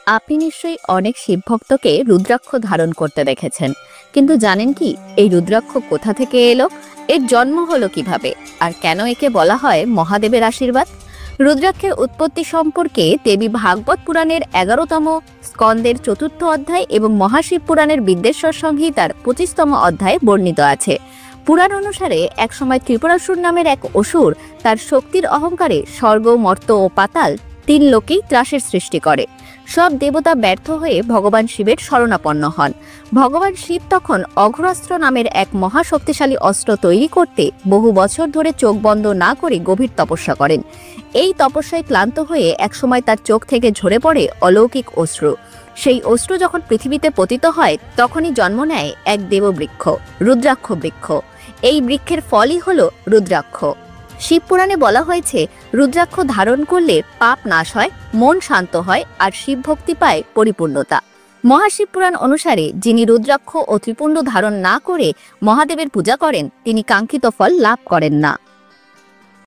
আপনি নিশ্চয়ই অনেক শিবভক্তকে রুদ্রাক্ষ ধারণ করতে দেখেছেন, কিন্তু জানেন কি এই রুদ্রাক্ষ কোথা থেকে এলো? এর জন্ম হলো কিভাবে? আর কেন একে বলা হয় মহাদেবের আশীর্বাদ? রুদ্রাক্ষের উৎপত্তি সম্পর্কে দেবী ভাগবত পুরাণের 11তম স্কন্দের 4র্থ অধ্যায় এবং মহাশিব পুরাণের বিদ্বেশ্বর সংহিতার 25তম অধ্যায়ে বর্ণিত আছে। পুরাণ অনুসারে একসময় ত্রিপুরাসুর নামের এক অসুর তার শক্তির অহংকারে স্বর্গ, মর্ত ও পাতাল 3 লোকেই ত্রাসের সৃষ্টি করে। সব দেবতা ব্যর্থ হয়ে ভগবান শিবের শরণাপন্ন হন। ভগবান শিব তখন অঘ্রাস্ত্র নামের এক মহাশক্তিশালী অস্ত্র তৈরি করতে বহু বছর ধরে চোখ বন্ধ না করে গভীর তপস্যা করেন। এই তপস্যায় ক্লান্ত হয়ে একসময় তার চোখ থেকে ঝরে পড়ে অলৌকিক অশ্রু। সেই অশ্রু যখন পৃথিবীতে পতিত হয় তখনই জন্ম নেয় এক দেববৃক্ষ, রুদ্রাক্ষ বৃক্ষ। এই বৃক্ষের ফলই হলো রুদ্রাক্ষ। শিবপুরাণে বলা হয়েছে, রুদ্রাক্ষ ধারণ করলে পাপ নাশ হয়, মন শান্ত হয় আর শিবভক্তি পায় পরিপূর্ণতা। মহাশিব পুরাণ অনুসারে যিনি রুদ্রাক্ষ ও ত্রিপুণ্ড ধারণ না করে মহাদেবের পূজা করেন তিনি কাঙ্ক্ষিত ফল লাভ করেন না।